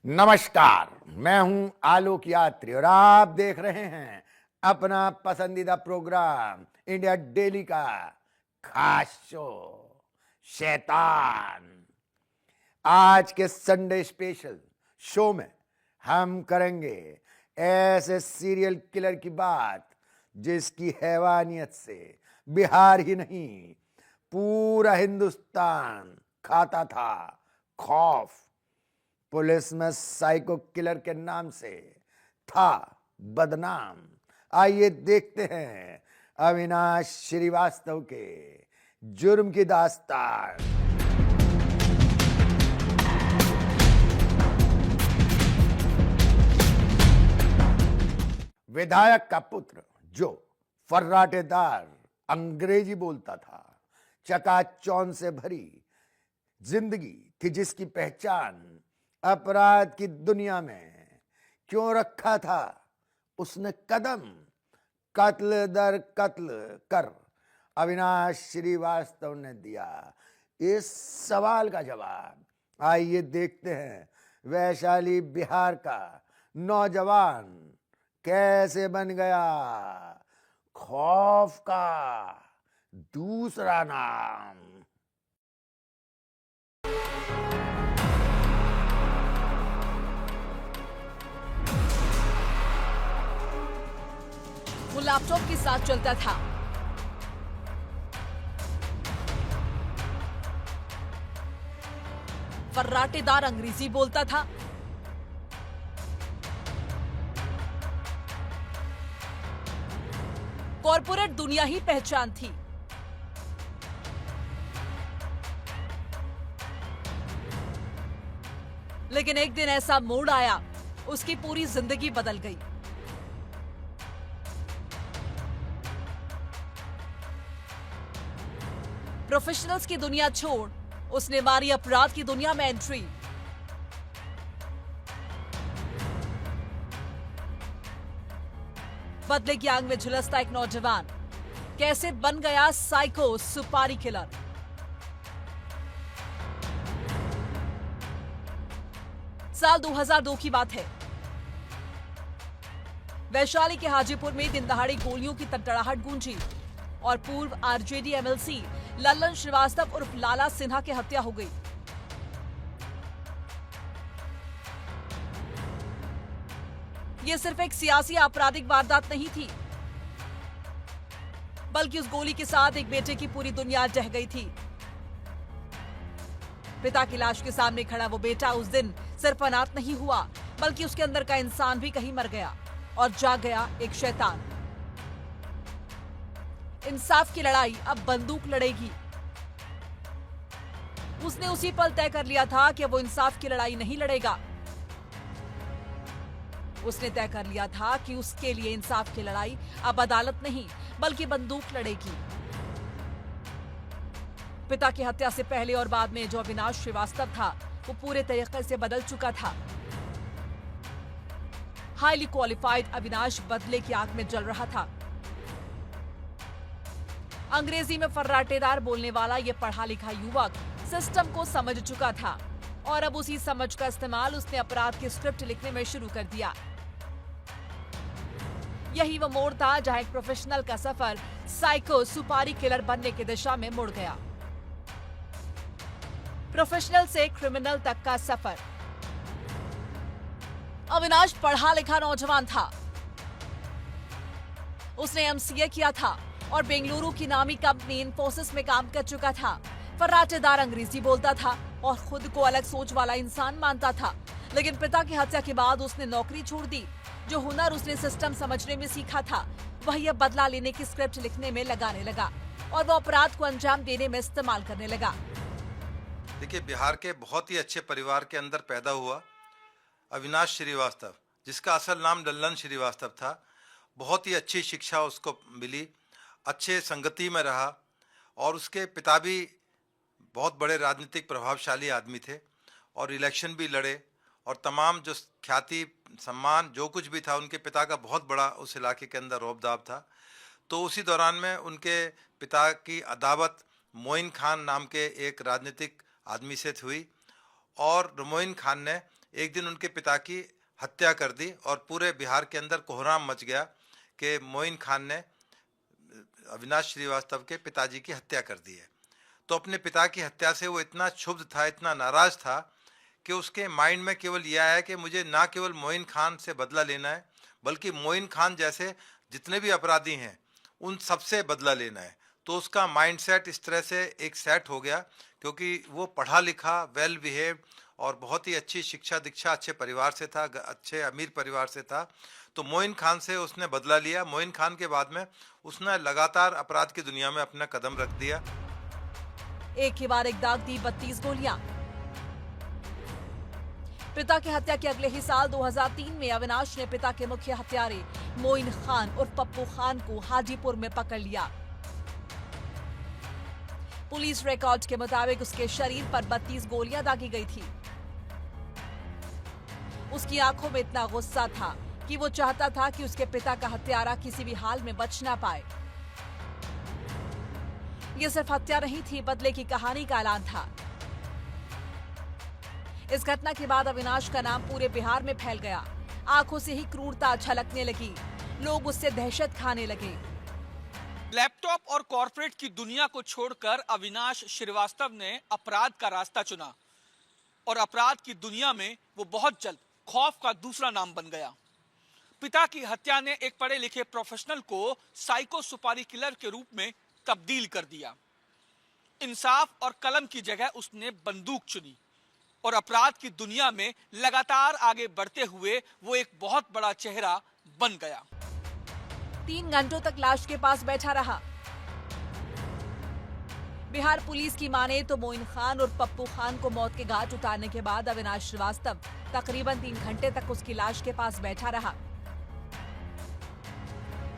नमस्कार। मैं हूं आलोक यात्री और आप देख रहे हैं अपना पसंदीदा प्रोग्राम इंडिया डेली का खास शो शैतान। आज के संडे स्पेशल शो में हम करेंगे ऐसे सीरियल किलर की बात जिसकी हैवानियत से बिहार ही नहीं पूरा हिंदुस्तान खाता था खौफ। पुलिस में साइको किलर के नाम से था बदनाम। आइए देखते हैं अविनाश श्रीवास्तव के जुर्म की दास्तान। विधायक का पुत्र जो फर्राटेदार अंग्रेजी बोलता था, चकाचौंध से भरी जिंदगी थी जिसकी पहचान अपराध की दुनिया में क्यों रखा था उसने कदम, कत्ल दर कत्ल कर अविनाश श्रीवास्तव ने दिया इस सवाल का जवाब। आइए देखते हैं वैशाली बिहार का नौजवान कैसे बन गया खौफ का दूसरा नाम। वो लैपटॉप के साथ चलता था। फर्राटेदार अंग्रेजी बोलता था। कॉर्पोरेट दुनिया ही पहचान थी। लेकिन एक दिन ऐसा मोड़ आया, उसकी पूरी जिंदगी बदल गई। प्रोफेशनल्स की दुनिया छोड़ उसने मारी अपराध की दुनिया में एंट्री। बदले की आग में झुलसता एक नौजवान कैसे बन गया साइको सुपारी किलर। साल 2002 की बात है। वैशाली के हाजीपुर में दिन दहाड़े गोलियों की तड़तड़ाहट गूंजी और पूर्व आरजेडी एमएलसी लल्लन श्रीवास्तव उर्फ लाला सिन्हा की हत्या हो गई। यह सिर्फ एक सियासी आपराधिक वारदात नहीं थी, बल्कि उस गोली के साथ एक बेटे की पूरी दुनिया ढह गई थी। पिता की लाश के सामने खड़ा वो बेटा उस दिन सिर्फ अनाथ नहीं हुआ, बल्कि उसके अंदर का इंसान भी कहीं मर गया और जाग गया एक शैतान। इंसाफ की लड़ाई अब बंदूक लड़ेगी। उसने उसी पल तय कर लिया था कि वो इंसाफ की लड़ाई नहीं लड़ेगा। उसने तय कर लिया था कि उसके लिए इंसाफ की लड़ाई अब अदालत नहीं बल्कि बंदूक लड़ेगी। पिता की हत्या से पहले और बाद में जो अविनाश श्रीवास्तव था वो पूरे तरीके से बदल चुका था। हाईली क्वालिफाइड अविनाश बदले की आग में जल रहा था। अंग्रेजी में फर्राटेदार बोलने वाला ये पढ़ा लिखा युवक सिस्टम को समझ चुका था और अब उसी समझ का इस्तेमाल उसने अपराध की स्क्रिप्ट लिखने में शुरू कर दिया। यही वो मोड़ था जहां एक प्रोफेशनल का सफर साइको सुपारी किलर बनने की दिशा में मुड़ गया। प्रोफेशनल से क्रिमिनल तक का सफर। अविनाश पढ़ा लिखा नौजवान था। उसने एमसीए किया था और बेंगलुरु की नामी कंपनी इन्फोसिस में काम कर चुका था। फर्राटेदार अंग्रेजी बोलता था और खुद को अलग सोच वाला इंसान मानता था। लेकिन पिता की हत्या के बाद उसने नौकरी छोड़ दी। जो हुनर उसने सिस्टम समझने में सीखा था वही अब बदला लेने की स्क्रिप्ट लिखने में लगाने लगा और वो अपराध को अंजाम देने में इस्तेमाल करने लगा। देखिए, बिहार के बहुत ही अच्छे परिवार के अंदर पैदा हुआ अविनाश श्रीवास्तव, जिसका असल नाम लल्लन श्रीवास्तव था। बहुत ही अच्छी शिक्षा उसको मिली, अच्छे संगति में रहा और उसके पिता भी बहुत बड़े राजनीतिक प्रभावशाली आदमी थे और इलेक्शन भी लड़े और तमाम जो ख्याति सम्मान जो कुछ भी था उनके पिता का बहुत बड़ा उस इलाके के अंदर रौब-दाब था। तो उसी दौरान में उनके पिता की अदावत मोइन खान नाम के एक राजनीतिक आदमी से हुई और मोइन खान ने एक दिन उनके पिता की हत्या कर दी और पूरे बिहार के अंदर कोहराम मच गया कि मोइन खान ने अविनाश श्रीवास्तव के पिताजी की हत्या कर दी है। तो अपने पिता की हत्या से वो इतना क्षुब्ध था, इतना नाराज था कि उसके माइंड में केवल यह आया कि मुझे ना केवल मोइन खान से बदला लेना है, बल्कि मोइन खान जैसे जितने भी अपराधी हैं उन सबसे बदला लेना है। तो उसका माइंडसेट इस तरह से एक सेट हो गया, क्योंकि वो पढ़ा लिखा, वेल बिहेव्ड और बहुत ही अच्छी शिक्षा दीक्षा अच्छे परिवार से था, अच्छे अमीर परिवार से था। तो मोइन खान से उसने बदला लिया। मोइन खान के बाद में उसने लगातार अपराध की दुनिया में अपना कदम रख दिया। एक के बाद एक दाग दी 32 गोलियां। पिता की हत्या के अगले ही साल 2003 में अविनाश ने पिता के मुख्य हत्यारे मोइन खान और पप्पू खान को हाजीपुर में पकड़ लिया। पुलिस रिकॉर्ड के मुताबिक उसके शरीर पर 32 गोलियां दागी गई थी। उसकी आंखों में इतना गुस्सा था कि वो चाहता था कि उसके पिता का हत्यारा किसी भी हाल में बच ना पाए। ये सिर्फ हत्या नहीं थी, बदले की कहानी का ऐलान था। इस घटना के बाद अविनाश का नाम पूरे बिहार में फैल गया। आंखों से ही क्रूरता झलकने लगी, लोग उससे दहशत खाने लगे। लैपटॉप और कॉर्पोरेट की दुनिया को छोड़कर अविनाश श्रीवास्तव ने अपराध का रास्ता चुना और अपराध की दुनिया में वो बहुत जल्द खौफ का दूसरा नाम बन गया। पिता की हत्या ने एक पढ़े लिखे प्रोफेशनल को साइको सुपारी किलर के रूप में तब्दील कर दिया। इंसाफ और कलम की जगह उसने बंदूक चुनी और अपराध की दुनिया में लगातार आगे बढ़ते हुए वो एक बहुत बड़ा चेहरा बन गया। 3 घंटों तक लाश के पास बैठा रहा। बिहार पुलिस की माने तो मोइन खान और पप्पू खान को मौत के घाट उतारने के बाद अविनाश श्रीवास्तव तकरीबन 3 घंटे तक उसकी लाश के पास बैठा रहा।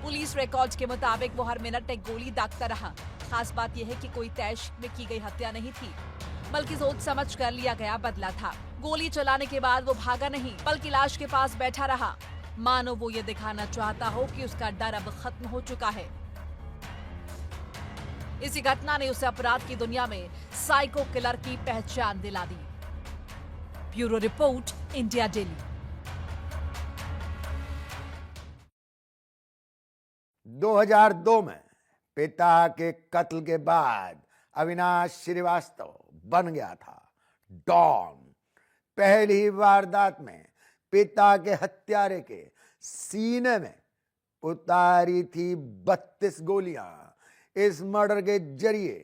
पुलिस रिकॉर्ड्स के मुताबिक वो हर मिनट एक गोली दागता रहा। खास बात यह है कि कोई तैश में की गई हत्या नहीं थी, बल्कि सोच समझ कर लिया गया बदला था। गोली चलाने के बाद वो भागा नहीं, बल्कि लाश के पास बैठा रहा, मानो वो ये दिखाना चाहता हो कि उसका डर अब खत्म हो चुका है। इसी घटना ने उसे अपराध की दुनिया में साइको किलर की पहचान दिला दी। Bureau report, India Daily. 2002 में पिता के कत्ल के बाद अविनाश श्रीवास्तव बन गया था डॉन। पहली वारदात में पिता के हत्यारे के सीने में उतारी थी 32 गोलियां। इस मर्डर के जरिए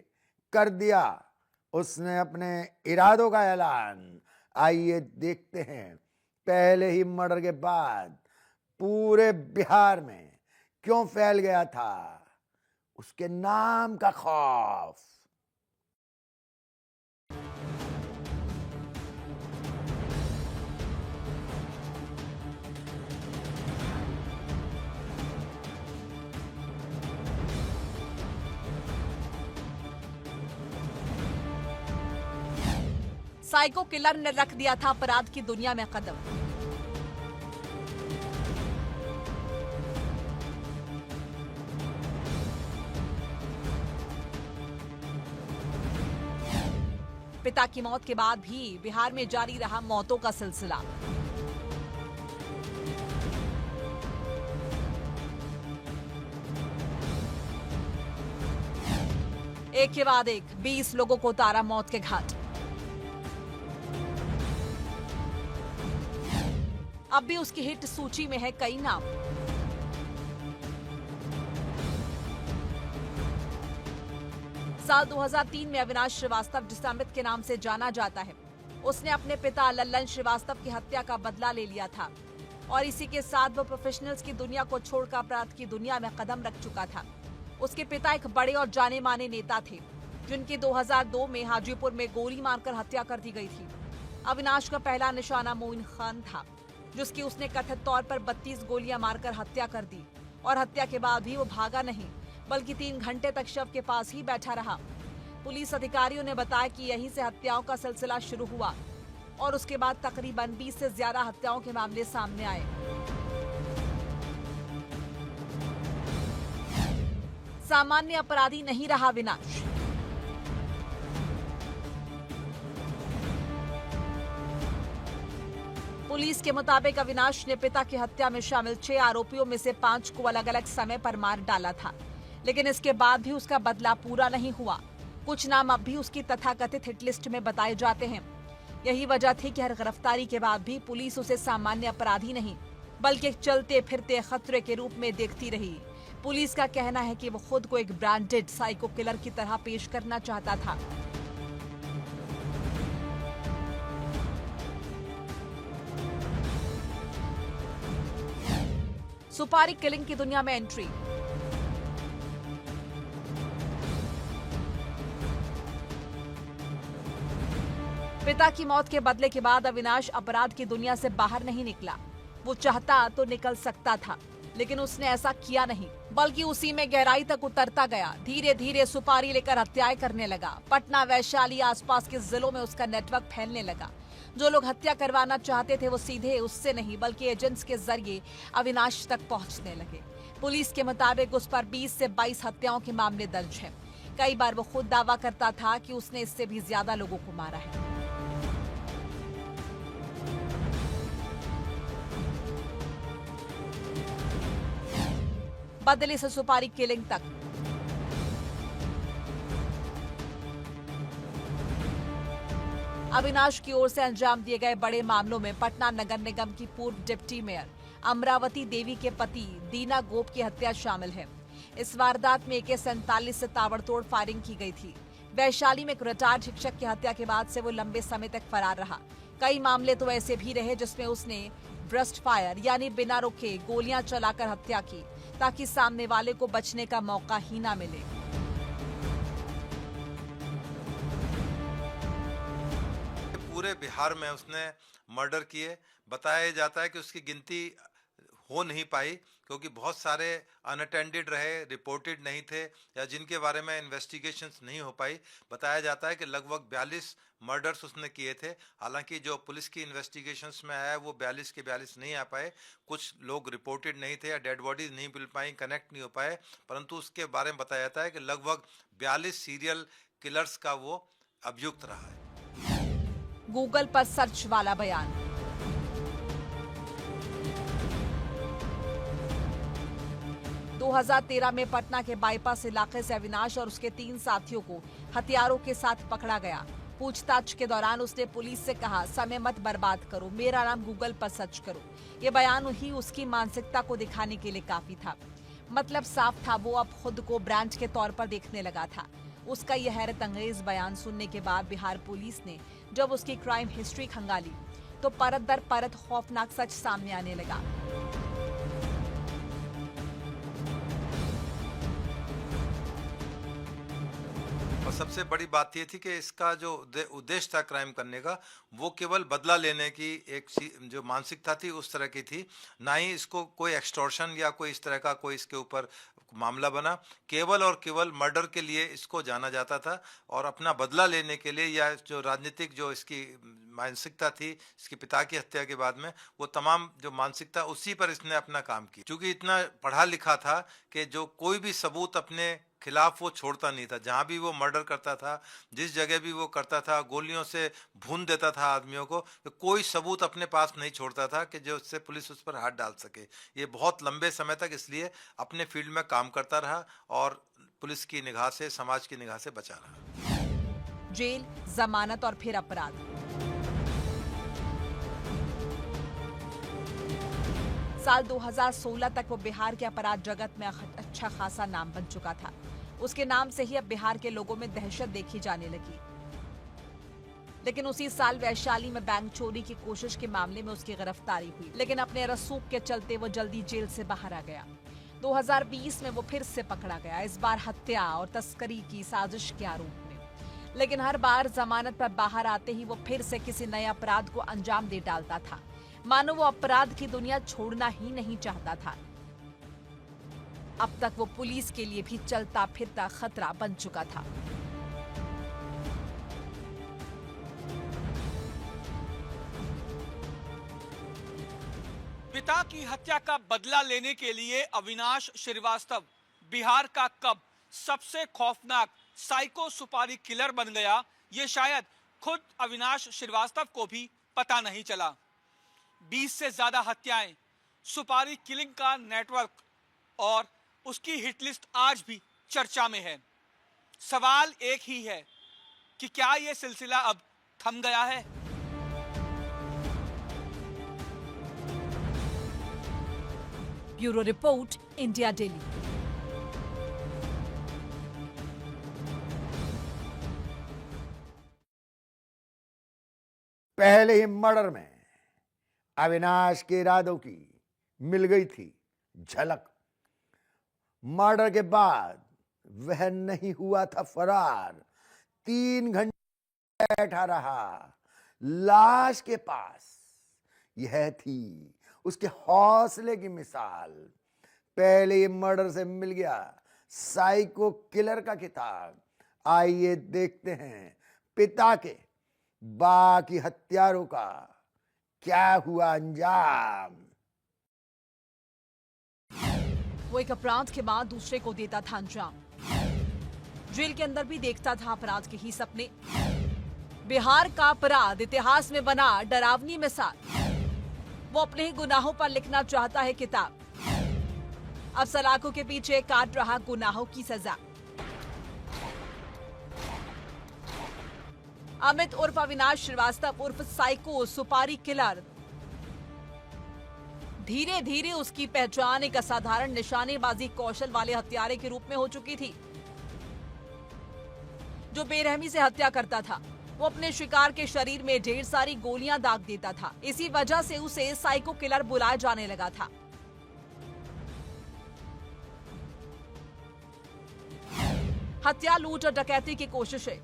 कर दिया उसने अपने इरादों का ऐलान। आइए देखते हैं पहले ही मर्डर के बाद पूरे बिहार में क्यों फैल गया था उसके नाम का खौफ। साइको किलर ने रख दिया था अपराध की दुनिया में कदम। पिता की मौत के बाद भी बिहार में जारी रहा मौतों का सिलसिला। एक के बाद एक 20 लोगों को उतारा मौत के घाट। अब भी उसकी हिट सूची में है कई नाम। साल 2003 में अविनाश श्रीवास्तव, जिसे अमित के नाम से जाना जाता है, उसने अपने पिता लल्लन श्रीवास्तव की हत्या का बदला ले लिया था और इसी के साथ वो प्रोफेशनल्स की दुनिया को छोड़कर अपराध की दुनिया में कदम रख चुका था। उसके पिता एक बड़े और जाने माने नेता थे, जिनकी 2002 में हाजीपुर में गोली मारकर हत्या कर दी गई थी। अविनाश का पहला निशाना मोइन खान था, जिसकी उसने कथित तौर पर 32 गोलियां मारकर हत्या कर दी और हत्या के बाद भी वो भागा नहीं, बल्कि 3 घंटे तक शव के पास ही बैठा रहा। पुलिस अधिकारियों ने बताया कि यहीं से हत्याओं का सिलसिला शुरू हुआ और उसके बाद तकरीबन 20 से ज्यादा हत्याओं के मामले सामने आए। सामान्य अपराधी नहीं रहा अविनाश। पुलिस के मुताबिक अविनाश ने पिता की हत्या में शामिल 6 आरोपियों में से 5 को अलग अलग समय पर मार डाला था, लेकिन इसके बाद भी उसका बदला पूरा नहीं हुआ। कुछ नाम अब भी उसकी तथाकथित हिट लिस्ट में बताए जाते हैं। यही वजह थी कि हर गिरफ्तारी के बाद भी पुलिस उसे सामान्य अपराधी नहीं बल्कि एक चलते फिरते खतरे के रूप में देखती रही। पुलिस का कहना है कि वो खुद को एक ब्रांडेड साइको किलर की तरह पेश करना चाहता था। सुपारी किलिंग की दुनिया में एंट्री। पिता की मौत के बदले के बाद अविनाश अपराध की दुनिया से बाहर नहीं निकला। वो चाहता तो निकल सकता था, लेकिन उसने ऐसा किया नहीं, बल्कि उसी में गहराई तक उतरता गया। धीरे धीरे सुपारी लेकर हत्याएं करने लगा। पटना, वैशाली, आसपास के जिलों में उसका नेटवर्क फैलने लगा। जो लोग हत्या करवाना चाहते थे वो सीधे उससे नहीं बल्कि एजेंट्स के जरिए अविनाश तक पहुंचने लगे। पुलिस के मुताबिक उस पर 20 से 22 हत्याओं के मामले दर्ज हैं। कई बार वो खुद दावा करता था कि उसने इससे भी ज्यादा लोगों को मारा है। बदले से सुपारी किलिंग तक। अविनाश की ओर से अंजाम दिए गए बड़े मामलों में पटना नगर निगम की पूर्व डिप्टी मेयर अमरावती देवी के पति दीना गोप की हत्या शामिल है। इस वारदात में AK-47 से ताबड़तोड़ फायरिंग की गई थी। वैशाली में एक रिटायर्ड शिक्षक की हत्या के बाद से वो लंबे समय तक फरार रहा। कई मामले तो ऐसे भी रहे जिसमें उसने ब्रस्ट फायर यानी बिना रुके गोलियां चलाकर हत्या की ताकि सामने वाले को बचने का मौका ही ना मिले। पूरे बिहार में उसने मर्डर किए। बताया जाता है कि उसकी गिनती हो नहीं पाई क्योंकि बहुत सारे अनअटेंडेड रहे, रिपोर्टेड नहीं थे या जिनके बारे में इन्वेस्टिगेशंस नहीं हो पाई। बताया जाता है कि लगभग 42 मर्डर्स उसने किए थे। हालांकि जो पुलिस की इन्वेस्टिगेशंस में आया वो 42 के 42 नहीं आ पाए। कुछ लोग रिपोर्टेड नहीं थे या डेड बॉडीज नहीं मिल पाई, कनेक्ट नहीं हो पाए, परंतु उसके बारे में बताया जाता है कि लगभग 42 सीरियल किलर्स का वो अभियुक्त रहा है। गूगल पर सर्च वाला बयान। दो 2013 में पटना के बाईपास इलाके से अविनाश और उसके 3 साथियों को हथियारों के साथ पकड़ा गया। पूछताछ के दौरान उसने पुलिस से कहा, समय मत बर्बाद करो, मेरा नाम गूगल पर सर्च करो। ये बयान ही उसकी मानसिकता को दिखाने के लिए काफी था। मतलब साफ था, वो अब खुद को ब्रांड के तौर पर देखने लगा था। उसका यह हैरत अंगेज बयान सुनने के बाद बिहार पुलिस ने जब उसकी क्राइम हिस्ट्री खंगाली तो परत दर परत खौफनाक सच सामने आने लगा। और सबसे बड़ी बात यह थी कि इसका जो उद्देश्य था क्राइम करने का वो केवल बदला लेने की एक जो मानसिकता थी उस तरह की थी। ना ही इसको कोई एक्सटॉर्शन या कोई इस तरह का कोई इसके ऊपर मामला बना। केवल और केवल मर्डर के लिए इसको जाना जाता था और अपना बदला लेने के लिए या जो राजनीतिक जो इसकी मानसिकता थी इसके पिता की हत्या के बाद में वो तमाम जो मानसिकता उसी पर इसने अपना काम किया। क्योंकि इतना पढ़ा लिखा था कि जो कोई भी सबूत अपने खिलाफ वो छोड़ता नहीं था। जहाँ भी वो मर्डर करता था, जिस जगह भी वो करता था, गोलियों से भून देता था आदमियों को, तो कोई सबूत अपने पास नहीं छोड़ता था कि जो उससे पुलिस उस पर हाथ डाल सके। ये बहुत लंबे समय तक इसलिए अपने फील्ड में काम करता रहा और पुलिस की निगाह से, समाज की निगाह से बचा रहा। जेल, जमानत और फिर अपराध। साल 2016 तक वो बिहार के अपराध जगत में अच्छा खासा नाम बन चुका था। उसके नाम से ही अब बिहार के लोगों में दहशत देखी जाने लगी। लेकिन उसी साल वैशाली में बैंक चोरी की कोशिश के मामले में उसकी गिरफ्तारी हुई, लेकिन अपने रसूख के चलते वो जल्दी जेल से बाहर आ गया। 2020 में वो फिर से पकड़ा गया, इस बार हत्या और तस्करी की साजिश के आरोप में। लेकिन हर बार जमानत पर बाहर आते ही वो फिर से किसी नए अपराध को अंजाम दे डालता था, मानो वो अपराध की दुनिया छोड़ना ही नहीं चाहता था। अब तक वो पुलिस के लिए भी चलता फिरता खतरा बन चुका था। पिता की हत्या का बदला लेने के लिए अविनाश श्रीवास्तव बिहार का कब सबसे खौफनाक साइको सुपारी किलर बन गया, ये शायद खुद अविनाश श्रीवास्तव को भी पता नहीं चला। 20 से ज्यादा हत्याएं, सुपारी किलिंग का नेटवर्क और उसकी हिट लिस्ट आज भी चर्चा में है। सवाल एक ही है कि क्या यह सिलसिला अब थम गया है? Bureau report, India daily. पहले ही मर्डर में अविनाश के इरादों की मिल गई थी झलक। मर्डर के बाद वह नहीं हुआ था फरार, 3 घंटे बैठा रहा लाश के पास। यह थी उसके हौसले की मिसाल। पहले ही मर्डर से मिल गया साइको किलर का खिताब। आइए देखते हैं पिता के बाकी हत्यारों का क्या हुआ अंजाम। वो एक अपराध के बाद दूसरे को देता था अंजाम। जेल के अंदर भी देखता था अपराध के ही सपने। बिहार का अपराध इतिहास में बना डरावनी मिसाल। वो अपने ही गुनाहों पर लिखना चाहता है किताब। अब सलाखों के पीछे काट रहा गुनाहों की सजा। अमित उर्फ अविनाश श्रीवास्तव उर्फ साइको सुपारी किलर। धीरे धीरे उसकी पहचान एक असाधारण निशानेबाजी कौशल वाले हत्यारे के रूप में हो चुकी थी, जो बेरहमी से हत्या करता था। वो अपने शिकार के शरीर में ढेर सारी गोलियां दाग देता था। इसी वजह से उसे साइको किलर बुलाया जाने लगा था। हत्या, लूट और डकैती की कोशिशें।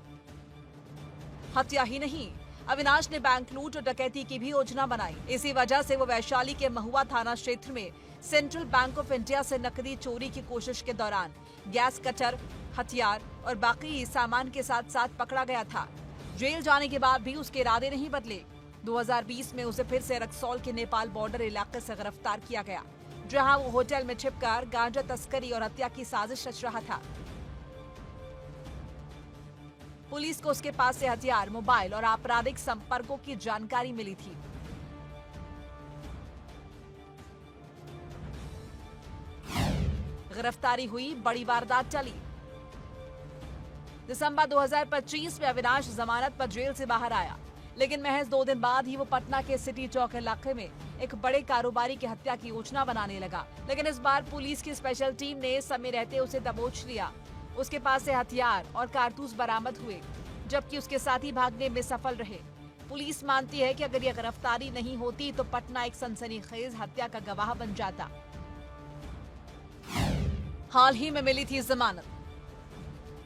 हत्या ही नहीं, अविनाश ने बैंक लूट और डकैती की भी योजना बनाई। इसी वजह से वो वैशाली के महुआ थाना क्षेत्र में सेंट्रल बैंक ऑफ इंडिया से नकदी चोरी की कोशिश के दौरान गैस कटर, हथियार और बाकी सामान के साथ साथ पकड़ा गया था। जेल जाने के बाद भी उसके इरादे नहीं बदले। 2020 में उसे फिर से रक्सौल के नेपाल बॉर्डर इलाके से गिरफ्तार किया गया, जहां वो होटल में छिपकर गांजा तस्करी और हत्या की साजिश रच रहा था। पुलिस को उसके पास से हथियार, मोबाइल और आपराधिक संपर्कों की जानकारी मिली थी। गिरफ्तारी हुई, बड़ी वारदात चली। दिसंबर 2025 में अविनाश जमानत पर जेल से बाहर आया, लेकिन महज 2 दिन बाद ही वो पटना के सिटी चौक इलाके में एक बड़े कारोबारी की हत्या की योजना बनाने लगा। लेकिन इस बार पुलिस की स्पेशल टीम ने समय रहते उसे दबोच लिया। उसके पास से हथियार और कारतूस बरामद हुए, जबकि उसके साथी भागने में सफल रहे। पुलिस मानती है कि अगर यह गिरफ्तारी नहीं होती तो पटना एक सनसनीखेज हत्या का गवाह बन जाता। हाल ही में मिली थी जमानत।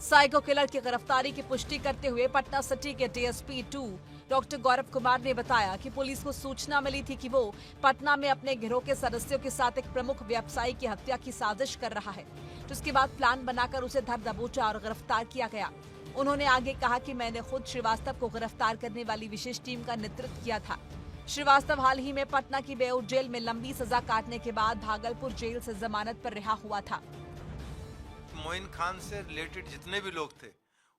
साइको किलर की गिरफ्तारी की पुष्टि करते हुए पटना सिटी के डीएसपी 2 डॉक्टर गौरव कुमार ने बताया कि पुलिस को सूचना मिली थी कि वो पटना में अपने गिरोह के सदस्यों के साथ एक प्रमुख व्यवसायी की हत्या की साजिश कर रहा है, जिसके बाद प्लान बनाकर उसे धर दबोचा और गिरफ्तार किया गया। उन्होंने आगे कहा कि मैंने खुद श्रीवास्तव को गिरफ्तार करने वाली विशेष टीम का नेतृत्व किया था। श्रीवास्तव हाल ही में पटना की बेऊर जेल में लंबी सजा काटने के बाद भागलपुर जेल से जमानत पर रिहा हुआ था। मोइन खान से रिलेटेड जितने भी लोग थे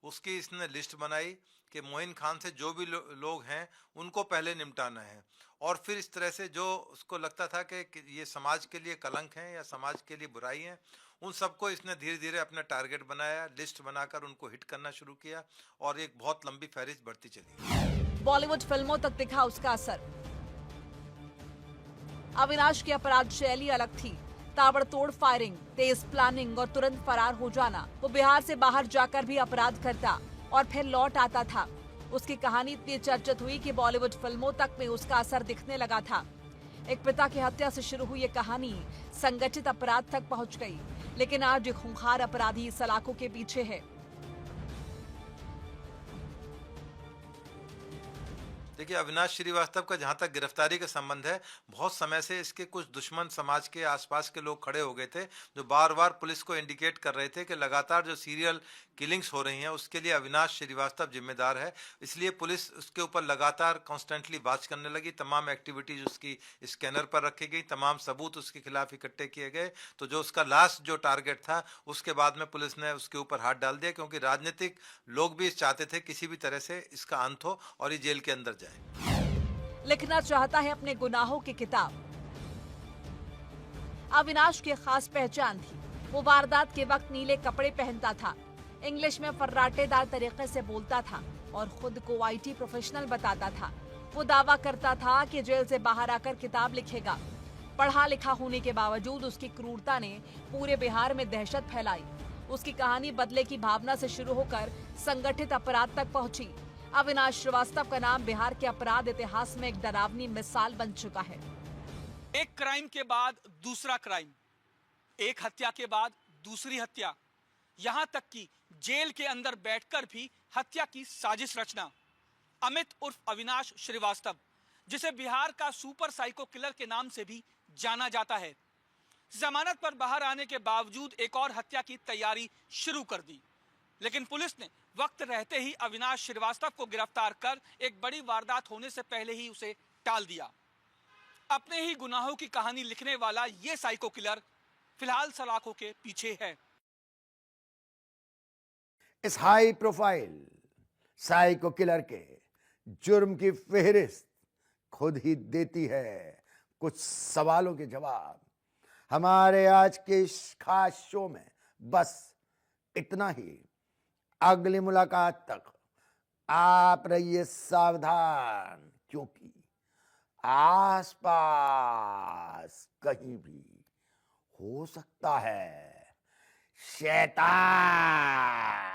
उसकी इसने लिस्ट बनाई कि मोइन खान से जो भी लोग हैं उनको पहले निपटाना है, और फिर इस तरह से जो उसको लगता था कि ये समाज के लिए कलंक हैं या समाज के लिए बुराई हैं, उन सबको इसने धीरे धीरे अपना टारगेट बनाया, लिस्ट बनाकर उनको हिट करना शुरू किया, और एक बहुत लंबी फहरिस्त बढ़ती चली। बॉलीवुड फिल्मों तक दिखा उसका असर। अविनाश की अपराध शैली अलग थी। ताबड़तोड़ फायरिंग, तेज प्लानिंग और तुरंत फरार हो जाना। वो बिहार से बाहर जाकर भी अपराध करता और फिर लौट आता था। उसकी कहानी इतनी चर्चित हुई कि बॉलीवुड फिल्मों तक में उसका असर दिखने लगा था। एक पिता की हत्या से शुरू हुई ये कहानी संगठित अपराध तक पहुंच गई, लेकिन आज एक खूंखार अपराधी सलाखों के पीछे है। देखिए, अविनाश श्रीवास्तव का जहाँ तक गिरफ्तारी का संबंध है, बहुत समय से इसके कुछ दुश्मन समाज के आसपास के लोग खड़े हो गए थे, जो बार बार पुलिस को इंडिकेट कर रहे थे कि लगातार जो सीरियल किलिंग्स हो रही हैं उसके लिए अविनाश श्रीवास्तव जिम्मेदार है। इसलिए पुलिस उसके ऊपर लगातार कॉन्स्टेंटली बात करने लगी। तमाम एक्टिविटीज उसकी स्कैनर पर रखी गई, तमाम सबूत उसके खिलाफ इकट्ठे किए गए। तो जो उसका लास्ट जो टारगेट था, उसके बाद में पुलिस ने उसके ऊपर हाथ डाल दिया, क्योंकि राजनीतिक लोग भी चाहते थे किसी भी तरह से इसका अंत हो और ये जेल के अंदर जाए। लिखना चाहता है अपने गुनाहों की किताब। अविनाश की खास पहचान थी, वो वारदात के वक्त नीले कपड़े पहनता था, इंग्लिश में फर्राटेदार तरीके से बोलता था और खुद को आईटी प्रोफेशनल बताता था। वो दावा करता था कि जेल से बाहर आकर किताब लिखेगा। पढ़ा लिखा होने के बावजूद उसकी क्रूरता ने पूरे बिहार में दहशत फैलाई। उसकी कहानी बदले की भावना से शुरू होकर संगठित अपराध तक पहुंची। अविनाश श्रीवास्तव का नाम बिहार के अपराध इतिहास में एक डरावनी मिसाल बन चुका है। एक क्राइम के बाद दूसरा क्राइम, एक हत्या के बाद दूसरी हत्या, यहां तक कि जेल के अंदर बैठकर भी हत्या की साजिश रचना। अमित उर्फ अविनाश श्रीवास्तव, जिसे बिहार का सुपर साइको किलर के नाम से भी जाना जाता है, जमानत पर बाहर आने के बावजूद एक और हत्या की तैयारी शुरू कर दी। लेकिन पुलिस ने वक्त रहते ही अविनाश श्रीवास्तव को गिरफ्तार कर एक बड़ी वारदात होने से पहले ही उसे टाल दिया। अपने ही गुनाहों की कहानी लिखने वाला ये साइको किलर फिलहाल सलाखों के पीछे है। इस हाई प्रोफाइल साइको किलर के जुर्म की फेहरिस्त खुद ही देती है कुछ सवालों के जवाब। हमारे आज के इस खास शो में बस इतना ही। अगली मुलाकात तक आप रहिए सावधान, क्योंकि आसपास कहीं भी हो सकता है शैतान।